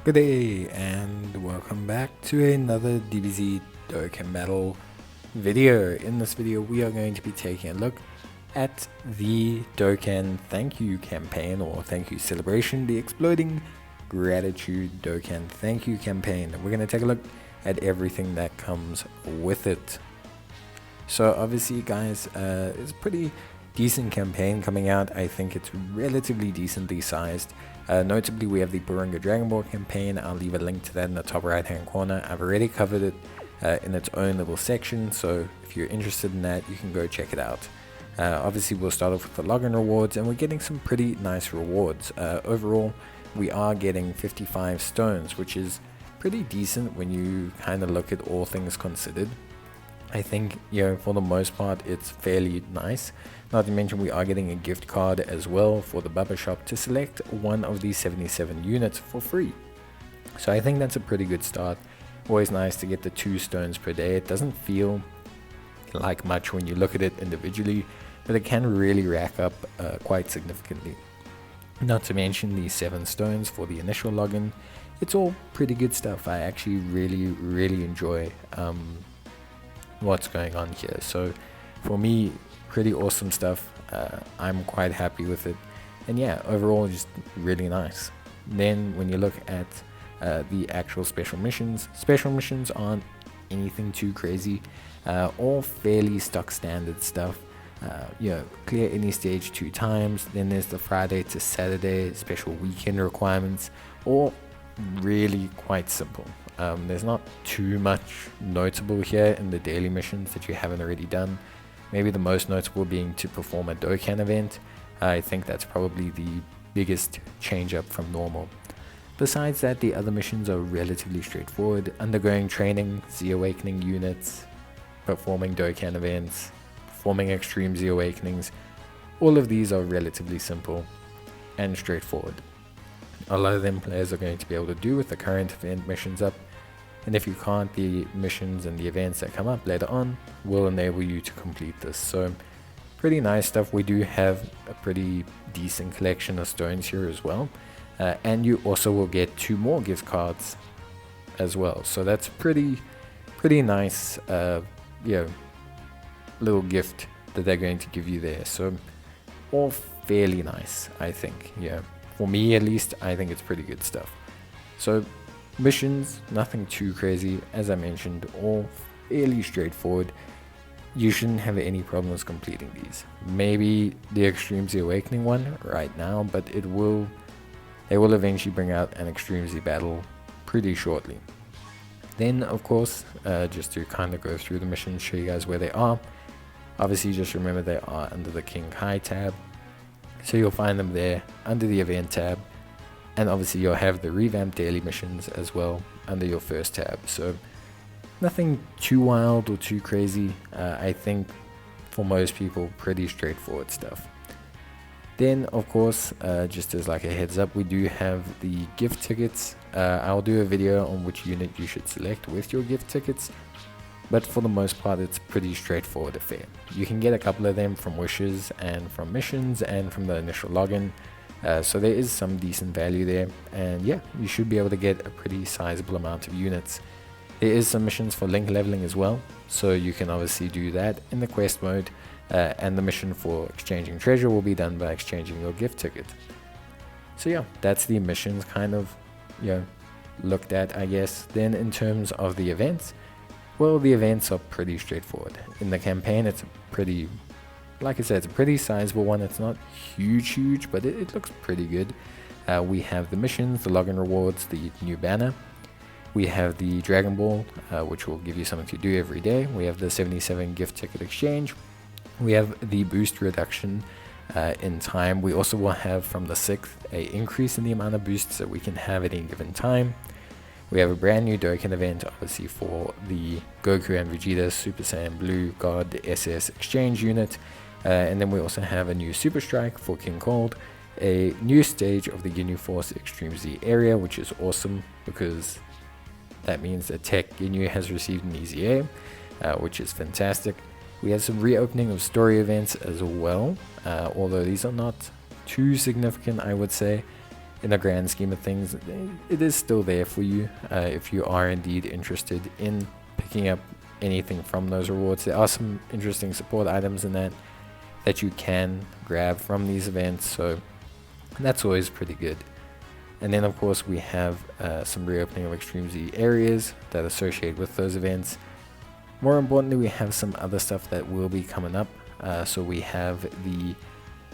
Good day and welcome back to another DBZ Dokkan Battle video. In this video we are going to be taking a look at the Dokkan Thank-You Campaign or Thank-You Celebration, the Exploding Gratitude Dokkan Thank-You Campaign. We're going to take a look at everything that comes with it. So obviously guys, it's a pretty decent campaign coming out. I think it's relatively decently sized. Notably, we have the Porunga Dragon Ball campaign. I'll leave a link to that in the top right hand corner. I've already covered it in its own little section, so if you're interested in that, you can go check it out. Obviously, we'll start off with the login rewards, and we're getting some pretty nice rewards. Overall, we are getting 55 stones, which is pretty decent when you kind of look at all things considered. I think, for the most part, it's fairly nice. Not to mention we are getting a gift card as well for the Bubba Shop to select one of these 77 units for free. So I think that's a pretty good start. Always nice to get the 2 stones per day. It doesn't feel like much when you look at it individually, but it can really rack up quite significantly. Not to mention the 7 stones for the initial login. It's all pretty good stuff. I actually really enjoy what's going on here. So for me, pretty awesome stuff. I'm quite happy with it, and yeah, overall just really nice. Then when you look at the actual special missions aren't anything too crazy, all fairly stock standard stuff. Clear any stage 2 times. Then there's the Friday to Saturday special weekend requirements, all really quite simple. There's not too much notable here in the daily missions that you haven't already done. Maybe the most notable being to perform a Dokkan event. I think that's probably the biggest change up from normal. Besides that, the other missions are relatively straightforward. Undergoing training, Z Awakening units, performing Dokkan events, performing Extreme Z Awakenings. All of these are relatively simple and straightforward. A lot of them players are going to be able to do with the current event missions up, and if you can't, the missions and the events that come up later on will enable you to complete this. So pretty nice stuff. We do have a pretty decent collection of stones here as well, and you also will get 2 more gift cards as well. So that's pretty nice little gift that they're going to give you there. So all fairly nice, I think. For me at least, I think it's pretty good stuff. So missions, nothing too crazy. As I mentioned, all fairly straightforward. You shouldn't have any problems completing these. Maybe the Extreme Z Awakening one right now, but they will eventually bring out an Extreme Z battle pretty shortly. Then of course, just to kind of go through the missions, show you guys where they are. Obviously just remember they are under the King Kai tab. So you'll find them there under the event tab, and obviously you'll have the revamped daily missions as well under your first tab. So nothing too wild or too crazy. I think for most people, pretty straightforward stuff. Then of course, just as like a heads up, we do have the gift tickets. I'll do a video on which unit you should select with your gift tickets. But for the most part, it's pretty straightforward affair. You can get a couple of them from wishes and from missions and from the initial login. So there is some decent value there. And yeah, you should be able to get a pretty sizable amount of units. There is some missions for link leveling as well. So you can obviously do that in the quest mode. And the mission for exchanging treasure will be done by exchanging your gift ticket. So yeah, that's the missions kind of looked at, I guess. Then in terms of the events, well, the events are pretty straightforward. In the campaign, it's like I said, it's a pretty sizable one. It's not huge, but it looks pretty good. We have the missions, the login rewards, the new banner. We have the Dragon Ball, which will give you something to do every day. We have the 77 gift ticket exchange. We have the boost reduction in time. We also will have from the 6th a increase in the amount of boosts that we can have at any given time. We have a brand new Dokkan event, obviously for the Goku and Vegeta Super Saiyan Blue God SS exchange unit. And then we also have a new Super Strike for King Cold, a new stage of the Ginyu Force Extreme Z area, which is awesome because that means that Tech Ginyu has received an easy A, which is fantastic. We have some reopening of story events as well, although these are not too significant, I would say. in the grand scheme of things, it is still there for you if you are indeed interested in picking up anything from those rewards. There are some interesting support items in that you can grab from these events, so that's always pretty good. And then of course we have some reopening of Extreme Z areas that associate with those events. More importantly, we have some other stuff that will be coming up. So we have the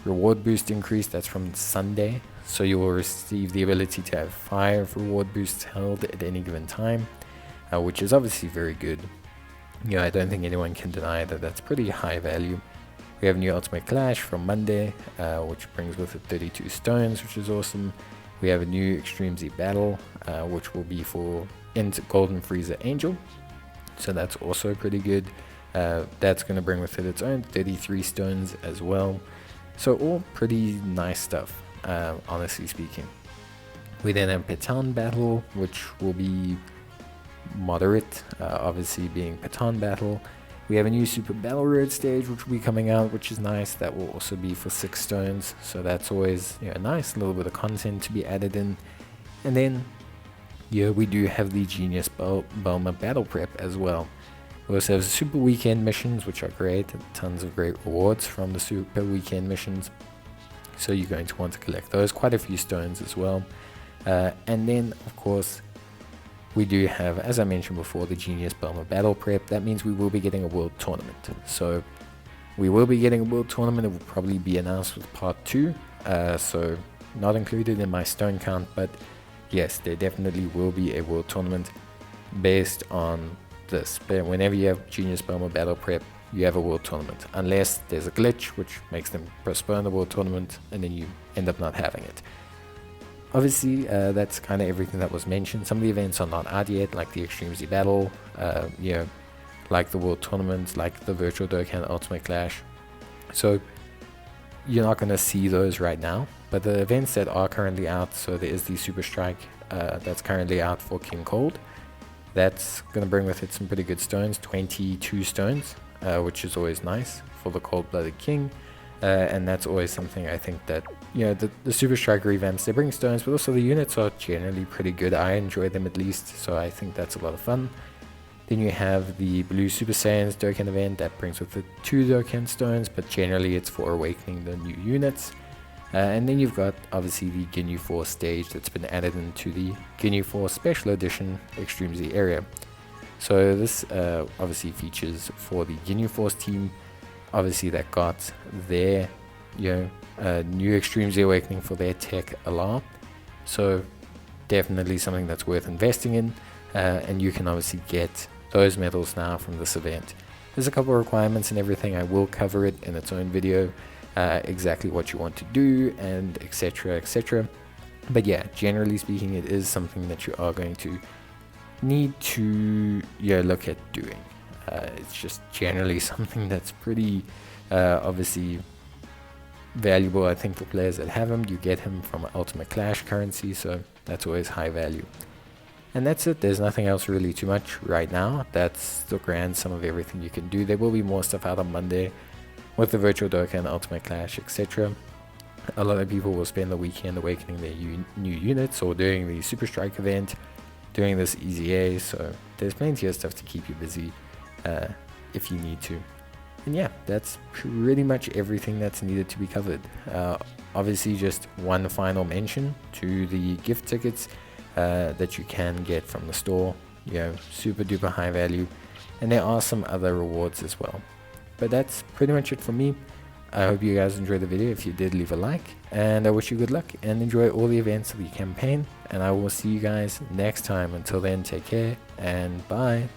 reward boost increase, that's from Sunday, so you will receive the ability to have 5 reward boosts held at any given time, which is obviously very good. You know, I don't think anyone can deny that that's pretty high value. We have new Ultimate Clash from Monday, which brings with it 32 stones, which is awesome. We have a new Extreme Z battle, which will be for Golden Frieza Angel, so that's also pretty good. That's going to bring with it its own 33 stones as well. So all pretty nice stuff, honestly speaking. We then have Patan Battle, which will be moderate, obviously being Patan Battle. We have a new Super Battle Road stage which will be coming out, which is nice. That will also be for 6 stones, so that's always, you know, nice, a little bit of content to be added in. And then yeah, we do have the Genius Bulma Battle Prep as well. We also have Super Weekend missions, which are great, tons of great rewards from the Super Weekend missions, so you're going to want to collect those, quite a few stones as well. And then of course we do have, as I mentioned before, the Genius Bulma Battle Prep. That means we will be getting a World Tournament. So we will be getting a World Tournament. It will probably be announced with part 2, so not included in my stone count, but yes, there definitely will be a World Tournament based on this. But whenever you have Genius Bulma Battle Prep, you have a World Tournament, unless there's a glitch which makes them postpone the World Tournament and then you end up not having it. Obviously, that's kind of everything that was mentioned. Some of the events are not out yet, like the Extreme Z Battle, you know, like the World Tournament, like the Virtual Dokkan Ultimate Clash. So you're not going to see those right now, but the events that are currently out, so there is the Super Strike that's currently out for King Cold. That's going to bring with it some pretty good stones, 22 stones, which is always nice for the Cold-Blooded King. And that's always something I think that, you know, the Super Strike revamps, they bring stones, but also the units are generally pretty good. I enjoy them at least, so I think that's a lot of fun. Then you have the Blue Super Saiyans Dokkan event that brings with it 2 Dokkan stones, but generally it's for awakening the new units. And then you've got obviously the Ginyu Force stage that's been added into the Ginyu Force Special Edition Extreme Z area. So this obviously features for the Ginyu Force team, obviously that got their, you know, new Extreme Z Awakening for their tech alarm. So definitely something that's worth investing in, and you can obviously get those medals now from this event. There's a couple of requirements and everything. I will cover it in its own video, exactly what you want to do and etc, etc. But yeah, generally speaking, it is something that you are going to need to, yeah, look at doing. It's just generally something that's pretty obviously valuable, I think, for players that have him. You get him from Ultimate Clash currency, so that's always high value. And that's it. There's nothing else really too much right now. That's the grand sum of everything you can do. There will be more stuff out on Monday with the Virtual Dokkan, Ultimate Clash, etc. A lot of people will spend the weekend awakening their new units or doing the Super Strike event, doing this EZA, so there's plenty of stuff to keep you busy if you need to. And yeah, that's pretty much everything that's needed to be covered. Obviously, just one final mention to the gift tickets that you can get from the store. You know, super duper high value, and there are some other rewards as well. But that's pretty much it for me. I hope you guys enjoyed the video. If you did, leave a like, and I wish you good luck and enjoy all the events of the campaign, and I will see you guys next time. Until then, take care and bye.